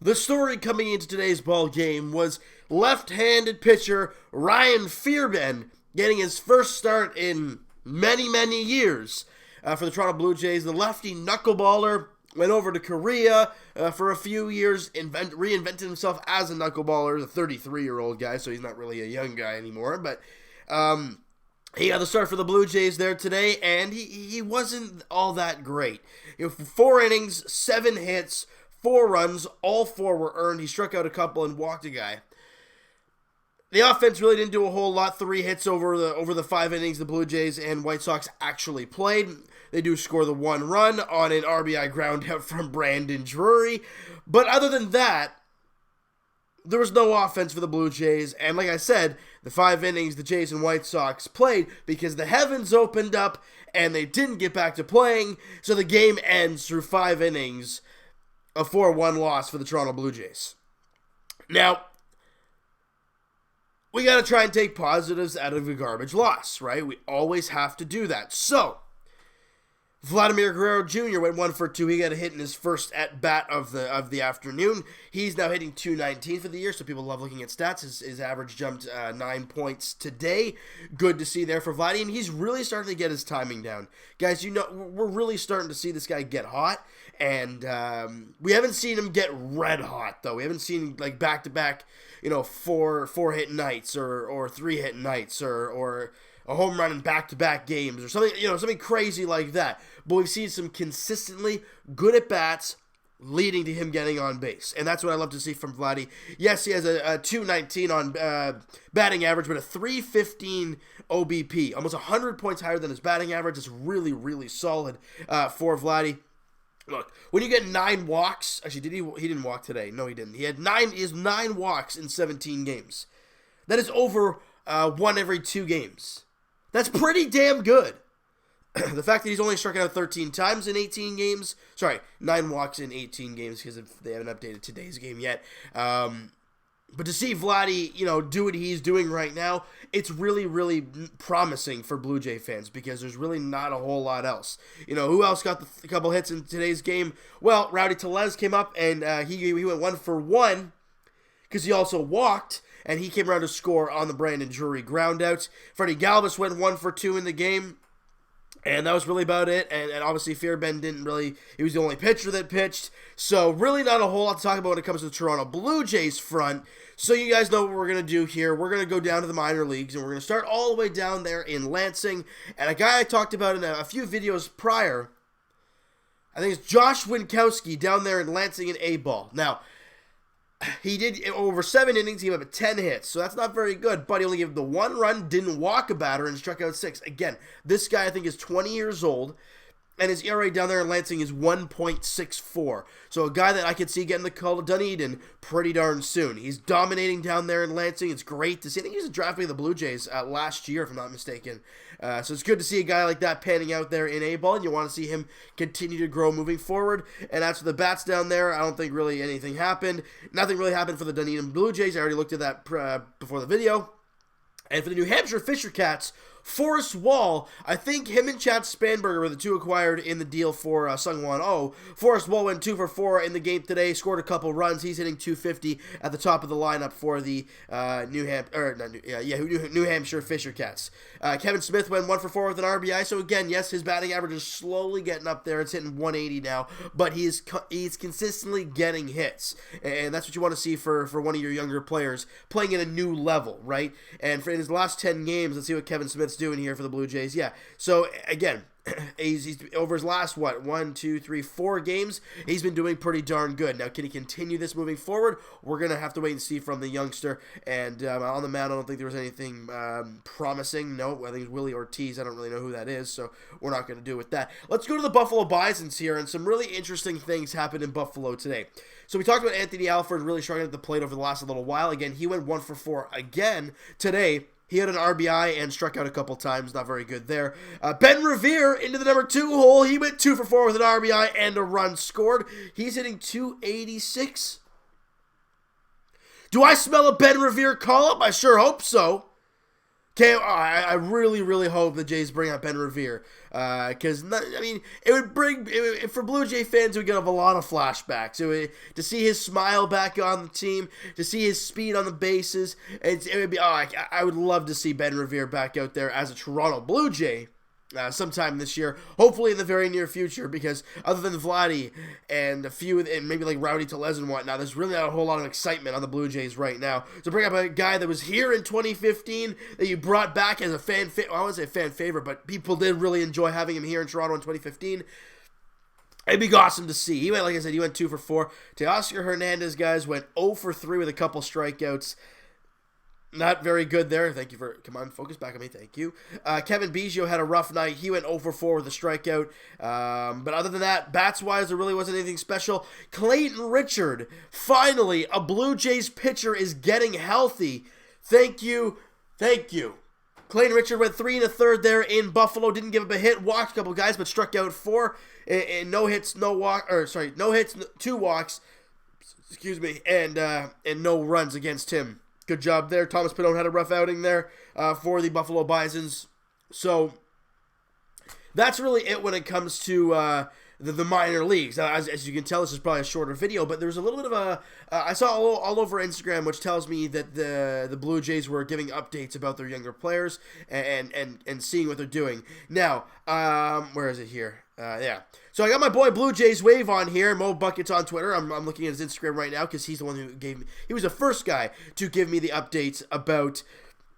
The story coming into today's ball game was left-handed pitcher Ryan Fearben getting his first start in many years for the Toronto Blue Jays. The lefty knuckleballer went over to Korea for a few years, reinvented himself as a knuckleballer, the 33-year-old guy, so he's not really a young guy anymore, but he got the start for the Blue Jays there today, and he wasn't all that great. 4 innings, 7 hits, 4 runs, all 4 were earned. He struck out a couple and walked a guy. The offense really didn't do a whole lot. 3 hits over the 5 innings the Blue Jays and White Sox actually played. They do score the 1 run on an RBI ground out from Brandon Drury. But other than that, there was no offense for the Blue Jays. And like I said, the 5 innings the Jays and White Sox played because the heavens opened up and they didn't get back to playing. So the game ends through 5 innings. A 4-1 loss for the Toronto Blue Jays. Now, we got to try and take positives out of a garbage loss, right? We always have to do that. So, Vladimir Guerrero Jr. went 1 for 2. He got a hit in his first at-bat of the afternoon. He's now hitting .219 for the year, so people love looking at stats. His average jumped 9 points today. Good to see there for Vladdy, and he's really starting to get his timing down. Guys, we're really starting to see this guy get hot, and we haven't seen him get red hot, though. We haven't seen, like, back-to-back, 4-hit nights or 3-hit nights or a home run in back-to-back games or something, something crazy like that. But we've seen some consistently good at-bats leading to him getting on base. And that's what I love to see from Vladdy. Yes, he has a .219 on batting average, but a .315 OBP. Almost 100 points higher than his batting average. It's really solid for Vladdy. Look, when you get 9 walks, actually, he didn't walk today. No, he didn't. He has 9 walks in 17 games. That is over 1 every 2 games. That's pretty damn good. The fact that he's only struck out 13 times in 18 games. Sorry, 9 walks in 18 games because they haven't updated today's game yet. But to see Vladdy, do what he's doing right now, it's really promising for Blue Jay fans because there's really not a whole lot else. Who else got a couple hits in today's game? Well, Rowdy Tellez came up and he went 1 for 1 because he also walked. And he came around to score on the Brandon Drury groundout. Freddie Galvis went 1 for 2 in the game. And that was really about it. And obviously, Fearben he was the only pitcher that pitched. So, really not a whole lot to talk about when it comes to the Toronto Blue Jays front. So, you guys know what we're going to do here. We're going to go down to the minor leagues. And we're going to start all the way down there in Lansing. And a guy I talked about in a few videos prior, I think it's Josh Winkowski down there in Lansing in A-ball. Now, he did, over 7 innings, he had 10 hits, so that's not very good, but he only gave the 1 run, didn't walk a batter, and struck out 6. Again, this guy, I think, is 20 years old, and his ERA down there in Lansing is 1.64. So a guy that I could see getting the call to Dunedin pretty darn soon. He's dominating down there in Lansing. It's great to see. I think he was a draft pick of the Blue Jays last year, if I'm not mistaken. So it's good to see a guy like that panning out there in A-ball, and you want to see him continue to grow moving forward. And as for the bats down there, I don't think really anything happened. Nothing really happened for the Dunedin Blue Jays. I already looked at that before the video. And for the New Hampshire Fisher Cats, Forrest Wall, I think him and Chad Spanberger were the 2 acquired in the deal for Sungwon Oh. Forrest Wall went 2 for 4 in the game today, scored a couple runs. He's hitting .250 at the top of the lineup for the New Hampshire Fisher Cats. Kevin Smith went 1 for 4 with an RBI. So again, yes, his batting average is slowly getting up there. It's hitting 180 now, but he's consistently getting hits, and that's what you want to see for one of your younger players playing at a new level, right? And for his last 10 games, let's see what Kevin Smith's doing here for the Blue Jays. Yeah, so again, he's over his last 4 games, he's been doing pretty darn good. Now, can he continue this moving forward? We're gonna have to wait and see from the youngster. And on the mound, I don't think there was anything promising. No, I think it's Willie Ortiz. I don't really know who that is, so we're not gonna do with that. Let's go to the Buffalo Bisons here, and some really interesting things happened in Buffalo today. So we talked about Anthony Alford really struggling at the plate over the last little while. Again, he went 1 for 4 again today. He had an RBI and struck out a couple times. Not very good there. Ben Revere into the number 2 hole. He went 2 for 4 with an RBI and a run scored. He's hitting .286. Do I smell a Ben Revere call-up? I sure hope so. I really, really hope the Jays bring up Ben Revere. Because, it would bring, for Blue Jay fans, it would give a lot of flashbacks. To see his smile back on the team, to see his speed on the bases, it would be, I would love to see Ben Revere back out there as a Toronto Blue Jay. Sometime this year, hopefully in the very near future, because other than Vladdy and a few, and maybe like Rowdy Tellez and whatnot, there's really not a whole lot of excitement on the Blue Jays right now. So bring up a guy that was here in 2015 that you brought back as a fan favorite. Well, I wouldn't say fan favorite, but people did really enjoy having him here in Toronto in 2015. It'd be awesome to see. He went, like I said, he went 2 for 4. Teoscar Hernandez, guys, went 0 for 3 with a couple strikeouts. Not very good there. Thank you for... Come on, focus back on me. Thank you. Kevin Biggio had a rough night. He went 0 for 4 with a strikeout. But other than that, bats-wise, there really wasn't anything special. Clayton Richard, finally, a Blue Jays pitcher is getting healthy. Thank you. Thank you. Clayton Richard went 3 1/3 there in Buffalo. Didn't give up a hit. Walked a couple guys, but struck out 4. And no hits, no hits, 2 walks. Excuse me. And no runs against him. Good job there. Thomas Pannone had a rough outing there for the Buffalo Bisons. So that's really it when it comes to the minor leagues. As you can tell, this is probably a shorter video, but there's a little bit of a... I saw all over Instagram, which tells me that the Blue Jays were giving updates about their younger players and seeing what they're doing. Now, where is it here? Yeah. So I got my boy Blue Jays Wave on here, Mo Buckets on Twitter. I'm looking at his Instagram right now because he's the one who gave me... He was the first guy to give me the updates about...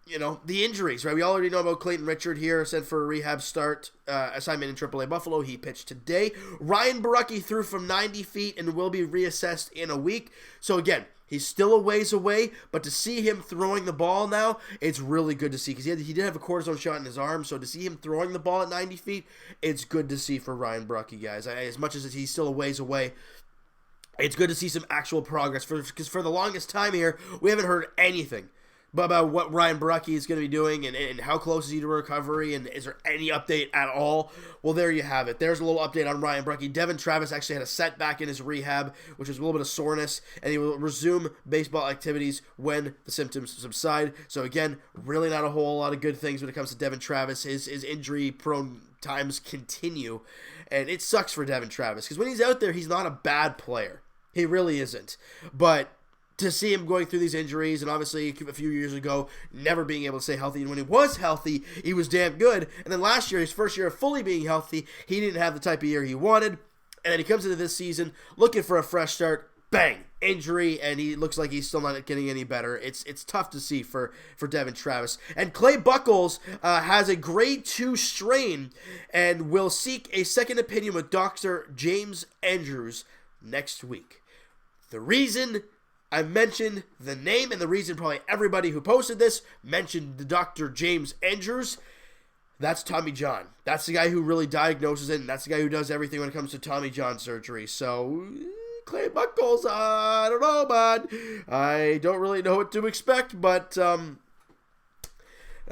the injuries, right? We already know about Clayton Richard here, sent for a rehab start, assignment in AAA Buffalo. He pitched today. Ryan Borucki threw from 90 feet and will be reassessed in a week. So again, he's still a ways away, but to see him throwing the ball now, it's really good to see, because he did have a cortisone shot in his arm, so to see him throwing the ball at 90 feet, it's good to see for Ryan Borucki, guys. As much as he's still a ways away, it's good to see some actual progress, because for the longest time here, we haven't heard anything about what Ryan Borucki is going to be doing and how close is he to recovery, and is there any update at all? Well, there you have it. There's a little update on Ryan Borucki. Devin Travis actually had a setback in his rehab, which was a little bit of soreness, and he will resume baseball activities when the symptoms subside. So again, really not a whole lot of good things when it comes to Devin Travis. His injury-prone times continue, and it sucks for Devin Travis, because when he's out there, he's not a bad player. He really isn't. But to see him going through these injuries, and obviously a few years ago, never being able to stay healthy, and when he was healthy, he was damn good, and then last year, his first year of fully being healthy, he didn't have the type of year he wanted, and then he comes into this season looking for a fresh start, bang, injury, and he looks like he's still not getting any better. It's tough to see for Devin Travis. And Clay Buchholz has a grade 2 strain, and will seek a second opinion with Dr. James Andrews next week. The reason I mentioned the name, and the reason probably everybody who posted this mentioned the Dr. James Andrews, that's Tommy John. That's the guy who really diagnoses it, and that's the guy who does everything when it comes to Tommy John surgery. So, Clay Buchholz, I don't know, bud. I don't really know what to expect, but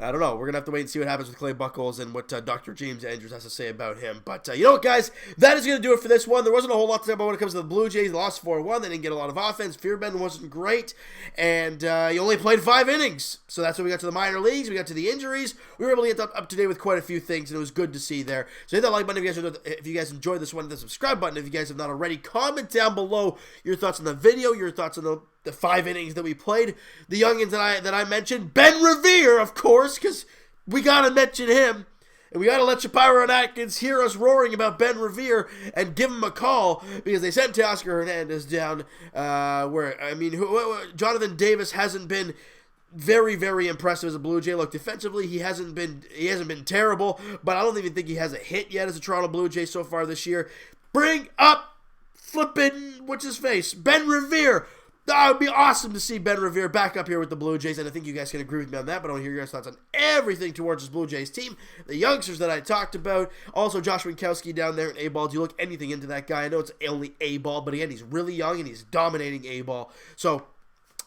I don't know. We're going to have to wait and see what happens with Clay Buchholz and what Dr. James Andrews has to say about him. But you know what, guys? That is going to do it for this one. There wasn't a whole lot to say about when it comes to the Blue Jays. They lost 4-1. They didn't get a lot of offense. Fearbend wasn't great. And he only played 5 innings. So that's when we got to the minor leagues. We got to the injuries. We were able to get up to date with quite a few things, and it was good to see there. So hit that like button if you guys enjoyed this one. Hit the subscribe button if you guys have not already. Comment down below your thoughts on the video, your thoughts on the 5 innings that we played. The youngins that I mentioned. Ben Revere, of course, because we got to mention him, and we got to let Shapiro and Atkins hear us roaring about Ben Revere and give him a call, because they sent Teoscar Hernandez down Jonathan Davis hasn't been very, very impressive as a Blue Jay. Look, defensively, he hasn't been terrible, but I don't even think he has a hit yet as a Toronto Blue Jay so far this year. Bring up flippin' Ben Revere. That would be awesome to see Ben Revere back up here with the Blue Jays, and I think you guys can agree with me on that, but I want to hear your guys' thoughts on everything towards this Blue Jays team, the youngsters that I talked about, also Josh Winkowski down there in A-ball. Do you look anything into that guy? I know it's only A-ball, but again, he's really young, and he's dominating A-ball. So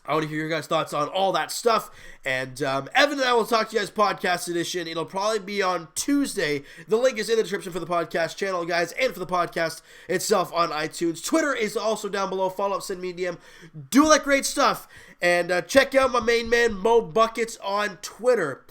I want to hear your guys' thoughts on all that stuff. And Evan and I will talk to you guys podcast edition. It'll probably be on Tuesday. The link is in the description for the podcast channel, guys, and for the podcast itself on iTunes. Twitter is also down below. Follow up, send me a DM. Do that great stuff. And check out my main man, Mo Buckets, on Twitter.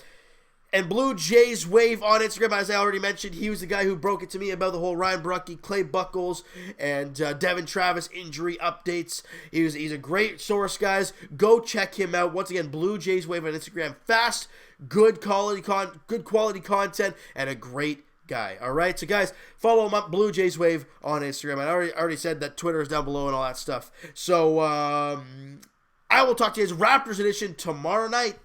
And Blue Jays Wave on Instagram, as I already mentioned, he was the guy who broke it to me about the whole Ryan Brunke, Clay Buchholz, and Devin Travis injury updates. He's a great source, guys. Go check him out. Once again, Blue Jays Wave on Instagram. Fast, good quality content, and a great guy. All right, so guys, follow him up, Blue Jays Wave on Instagram. I already said that Twitter is down below and all that stuff. So I will talk to you guys Raptors edition tomorrow night.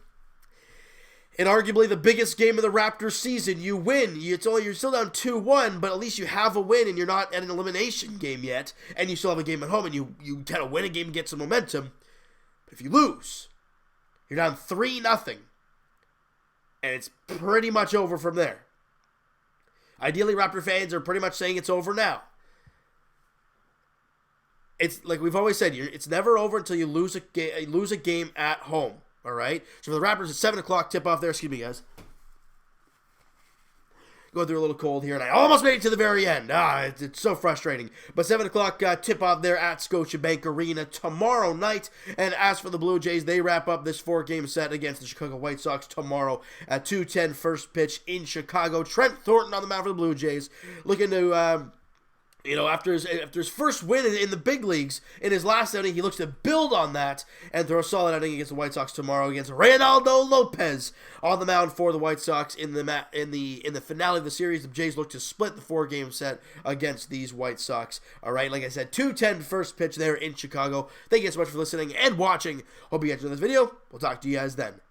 And arguably the biggest game of the Raptors season. You win. You're still down 2-1, but at least you have a win and you're not at an elimination game yet. And you still have a game at home and you kind of win a game and get some momentum. But if you lose, you're down 3-0. And it's pretty much over from there. Ideally, Raptor fans are pretty much saying it's over now. It's like we've always said, it's never over until you lose a game at home. All right. So for the Raptors, it's 7 o'clock tip off there. Excuse me, guys. Going through a little cold here, and I almost made it to the very end. It's so frustrating. But 7 o'clock tip off there at Scotiabank Arena tomorrow night. And as for the Blue Jays, they wrap up this 4-game set against the Chicago White Sox tomorrow at 2:10 first pitch in Chicago. Trent Thornton on the mound for the Blue Jays, looking to. After his first win in the big leagues, in his last outing, he looks to build on that and throw a solid outing against the White Sox tomorrow against Reynaldo Lopez on the mound for the White Sox in the finale of the series. The Jays look to split the 4-game set against these White Sox. All right, like I said, 2:10 first pitch there in Chicago. Thank you guys so much for listening and watching. Hope you guys enjoyed this video. We'll talk to you guys then.